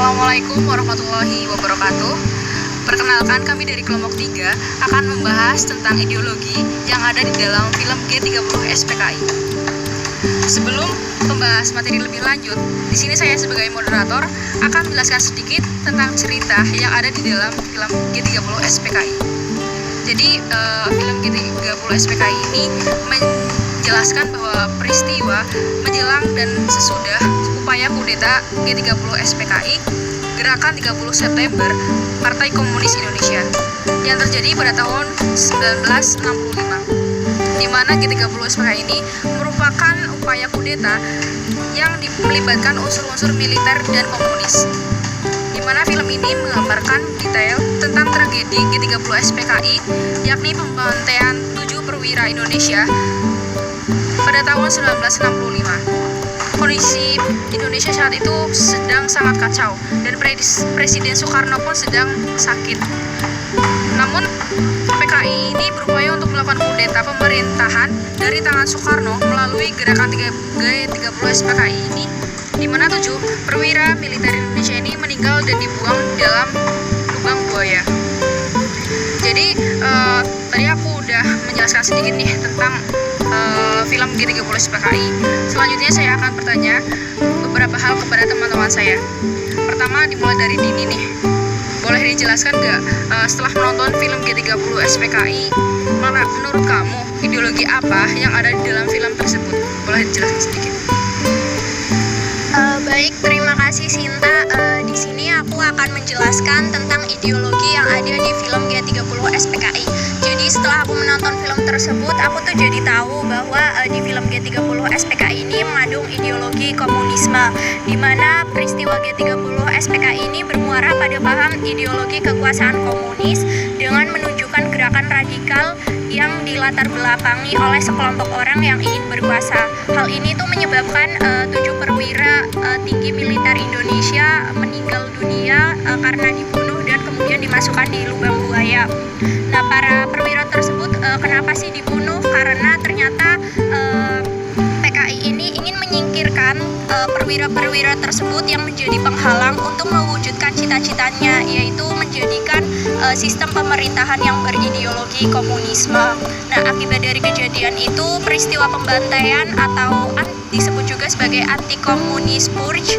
Assalamualaikum warahmatullahi wabarakatuh. Perkenalkan, kami dari kelompok 3 akan membahas tentang ideologi yang ada di dalam film G30 SPKI. Sebelum membahas materi lebih lanjut, di sini saya sebagai moderator akan menjelaskan sedikit tentang cerita yang ada di dalam film G30 SPKI. Jadi, film G30 SPKI ini menjelaskan bahwa peristiwa menjelang dan sesudah upaya kudeta G30 SPKI, Gerakan 30 September Partai Komunis Indonesia, yang terjadi pada tahun 1965, di mana G30 SPKI ini merupakan upaya kudeta yang melibatkan unsur-unsur militer dan komunis, di mana film ini menggambarkan detail tentang tragedi G30 SPKI, yakni pembantaian 7 perwira Indonesia pada tahun 1965. Kondisi Indonesia saat itu sedang sangat kacau dan Presiden Soekarno pun sedang sakit. Namun PKI ini berupaya untuk melakukan kudeta pemerintahan dari tangan Soekarno melalui gerakan G30 SPKI ini, di mana 7 perwira militer Indonesia ini meninggal dan dibuang dalam lubang buaya. Jadi tadi aku udah menjelaskan sedikit nih tentang film G30 SPKI. Selanjutnya saya akan bertanya beberapa hal kepada teman-teman saya. Pertama, dimulai dari Dini nih. Boleh dijelaskan nggak setelah menonton film G30 SPKI, menurut kamu ideologi apa yang ada di dalam film tersebut? Boleh dijelaskan sedikit? Baik, terima kasih Sinta. Di sini aku akan menjelaskan tentang ideologi yang ada di film G30 SPKI. Jadi setelah aku menonton film tersebut, aku tuh jadi tahu bahwa di film G30 SPKI ini mengandung ideologi komunisme, di mana peristiwa G30 SPKI ini bermuara pada paham ideologi kekuasaan komunis dengan menunjukkan gerakan radikal yang dilatar belakangi oleh sekelompok orang yang ingin berkuasa. Hal ini tuh menyebabkan 7 perwira tinggi militer Indonesia meninggal dunia karena dibunuh dan kemudian dimasukkan di lubang buaya. Nah, para perwira tersebut kenapa sih dibunuh? Karena ternyata PKI ini ingin menyingkirkan perwira-perwira tersebut yang menjadi penghalang untuk mewujudkan cita-citanya, yaitu menjadikan sistem pemerintahan yang berideologi komunisme. Nah, akibat dari kejadian itu, peristiwa pembantaian atau disebut juga sebagai anti-komunis purge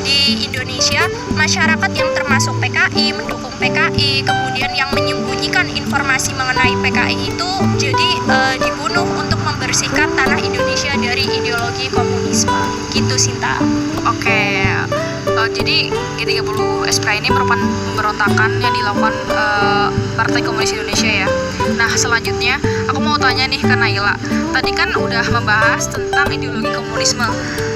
di Indonesia, masyarakat yang termasuk PKI, mendukung PKI, kemudian yang menyembunyikan informasi mengenai PKI itu jadi dibunuh untuk membersihkan tanah Indonesia dari ideologi komunisme. Gitu, Sinta. Oke, jadi G30 SPKI ini merupakan pemberontakan yang dilakukan Partai Komunis Indonesia ya. Nah, selanjutnya aku mau tanya nih ke Naila. Tadi kan udah membahas tentang ideologi komunisme.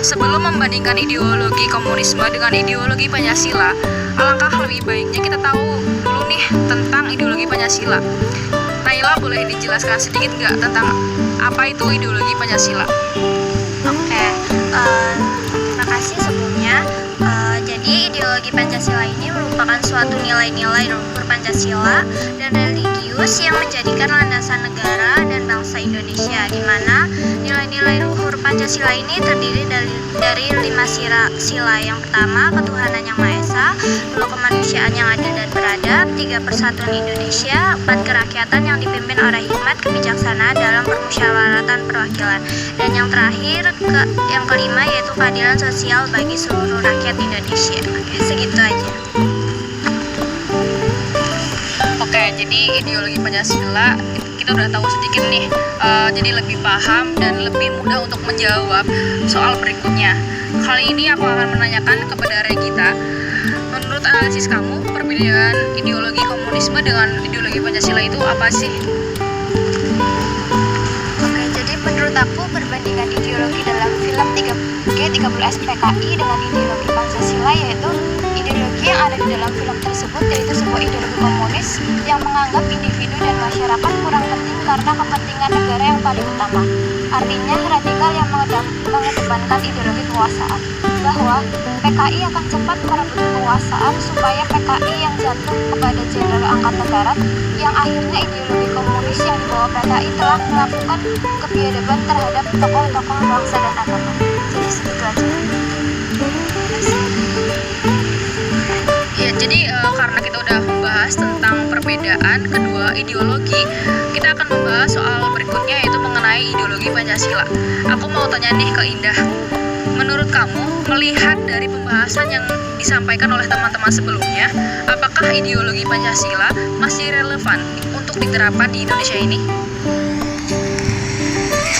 Sebelum membandingkan ideologi komunisme dengan ideologi Pancasila, alangkah lebih baiknya kita tahu dulu nih tentang ideologi Pancasila. Naila, boleh dijelaskan sedikit nggak tentang apa itu ideologi Pancasila? Oke, terima kasih sebelumnya. Jadi ideologi Pancasila ini merupakan suatu nilai-nilai luhur Pancasila dan religius yang menjadikan landasan negara dan bangsa Indonesia, di mana nilai-nilai luhur Pancasila ini terdiri dari 5 sila. Yang pertama, ketuhanan yang Maha Esa, 2, kemanusiaan yang adil dan beradab, 3, persatuan Indonesia, 4, kerakyatan yang dipimpin oleh hikmat kebijaksanaan dalam permusyawaratan perwakilan, dan yang terakhir yang kelima yaitu keadilan sosial bagi seluruh rakyat Indonesia. Oke, segitu aja. Oke, jadi ideologi Pancasila kita udah tahu sedikit nih, jadi lebih paham dan lebih mudah untuk menjawab soal berikutnya. Kali ini aku akan menanyakan kepada Regita, menurut analisis kamu, perbedaan ideologi komunisme dengan ideologi Pancasila itu apa sih? Oke, jadi menurut aku perbandingan ideologi dalam film G30 SPKI dengan ideologi Pancasila, yaitu ideologi yang ada di dalam film tersebut yaitu sebuah ideologi komunis yang menganggap individu dan masyarakat kurang penting karena kepentingan negara yang paling utama. Artinya radikal yang mengedepankan ideologi kekuasaan, bahwa PKI akan cepat merebut kekuasaan supaya PKI yang jatuh kepada Jenderal Angkatan Darat, yang akhirnya ideologi komunis yang dibawa PKI telah melakukan kebiadaban terhadap tokoh-tokoh bangsa dan agama. Jadi segitu aja. Jadi karena kita udah membahas tentang perbedaan kedua ideologi, kita akan membahas soal berikutnya, yaitu mengenai ideologi Pancasila. Aku mau tanya nih ke Indah, menurut kamu, melihat dari pembahasan yang disampaikan oleh teman-teman sebelumnya, apakah ideologi Pancasila masih relevan untuk diterapkan di Indonesia ini?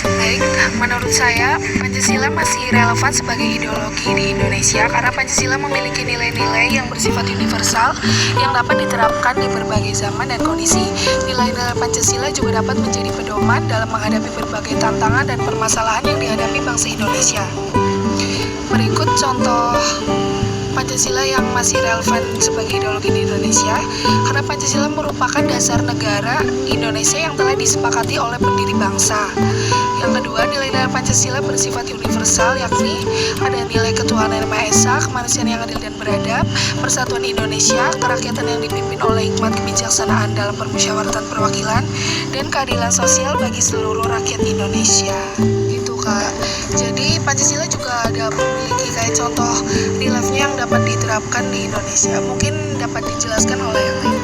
Baik, menurut saya Pancasila masih relevan sebagai ideologi di Indonesia karena Pancasila memiliki nilai-nilai yang bersifat universal yang dapat diterapkan di berbagai zaman dan kondisi. Nilai-nilai Pancasila juga dapat menjadi pedoman dalam menghadapi berbagai tantangan dan permasalahan yang dihadapi bangsa Indonesia. Berikut contoh Pancasila yang masih relevan sebagai ideologi di Indonesia, karena Pancasila merupakan dasar negara Indonesia yang telah disepakati oleh pendiri bangsa. Yang kedua, nilai-nilai Pancasila bersifat universal, yakni ada nilai ketuhanan yang Maha Esa, kemanusiaan yang adil dan beradab, persatuan Indonesia, kerakyatan yang dipimpin oleh hikmat kebijaksanaan dalam permusyawaratan perwakilan, dan keadilan sosial bagi seluruh rakyat Indonesia. Gitu, Kak. Jadi Pancasila juga ada memiliki kayak contoh real life-nya yang dapat diterapkan di Indonesia. Mungkin dapat dijelaskan oleh yang lain.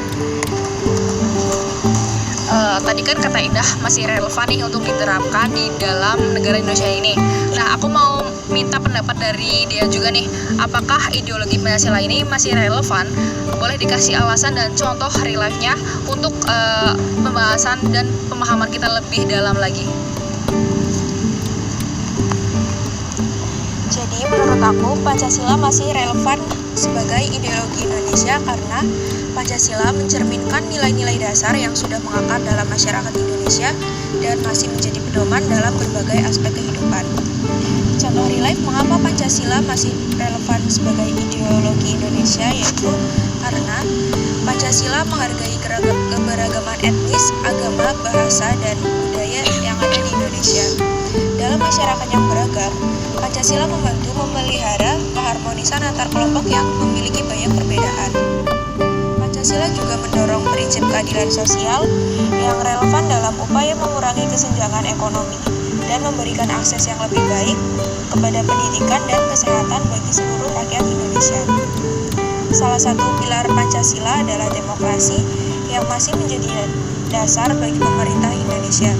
Tadi kan kata Indah masih relevan nih untuk diterapkan di dalam negara Indonesia ini. Nah, aku mau minta pendapat dari dia juga nih, apakah ideologi Pancasila ini masih relevan? Boleh dikasih alasan dan contoh real life-nya untuk pembahasan dan pemahaman kita lebih dalam lagi. Jadi menurut aku Pancasila masih relevan sebagai ideologi Indonesia karena Pancasila mencerminkan nilai-nilai dasar yang sudah mengakar dalam masyarakat Indonesia dan masih menjadi pedoman dalam berbagai aspek kehidupan. Contoh real life mengapa Pancasila masih relevan sebagai ideologi Indonesia, yaitu karena Pancasila menghargai keberagaman etnis, agama, bahasa, dan budaya yang ada di Indonesia. Dalam masyarakat yang beragam, Pancasila membantu memelihara keharmonisan antar kelompok yang memiliki banyak perbedaan. Pancasila juga mendorong prinsip keadilan sosial yang relevan dalam upaya mengurangi kesenjangan ekonomi dan memberikan akses yang lebih baik kepada pendidikan dan kesehatan bagi seluruh rakyat Indonesia. Salah satu pilar Pancasila adalah demokrasi yang masih menjadi dasar bagi pemerintah Indonesia.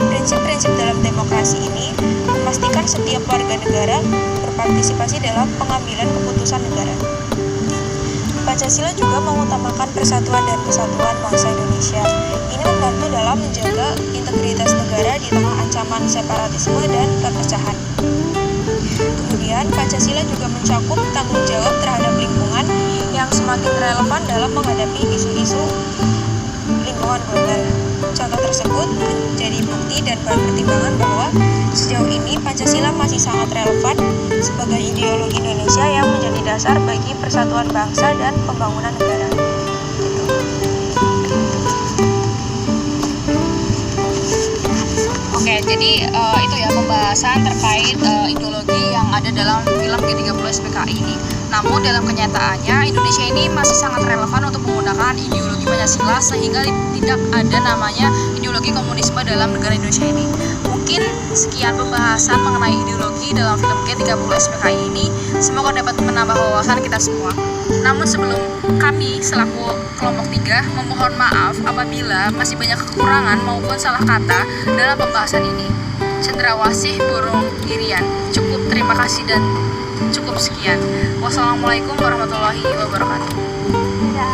Prinsip-prinsip dalam demokrasi ini memastikan setiap warga negara berpartisipasi dalam pengambilan keputusan negara. Pancasila juga mengutamakan persatuan dan kesatuan bangsa Indonesia. Ini membantu dalam menjaga integritas negara di tengah ancaman separatisme dan perpecahan. Kemudian, Pancasila juga mencakup tanggung jawab terhadap lingkungan yang semakin relevan dalam menghadapi isu-isu lingkungan global. Contoh tersebut menjadi bukti dan bahan pertimbangan bahwa sejauh ini Pancasila masih sangat relevan sebagai ideologi Indonesia yang menjadi dasar bagi persatuan bangsa dan pembangunan negara. Gitu. Oke, jadi itu ya pembahasan terkait ideologi yang ada dalam film G30 SPKI ini. Namun dalam kenyataannya Indonesia ini masih sangat relevan untuk menggunakan ideologi Pancasila sehingga tidak ada namanya ideologi komunisme dalam negara Indonesia ini. Mungkin sekian pembahasan mengenai ideologi dalam film G30 SPKI ini. Semoga dapat menambah wawasan kita semua. Namun sebelum kami selaku kelompok 3 memohon maaf apabila masih banyak kekurangan maupun salah kata dalam pembahasan ini. Cendrawasih Burung Irian. Cukup, terima kasih dan cukup sekian. Wassalamualaikum warahmatullahi wabarakatuh. Ya.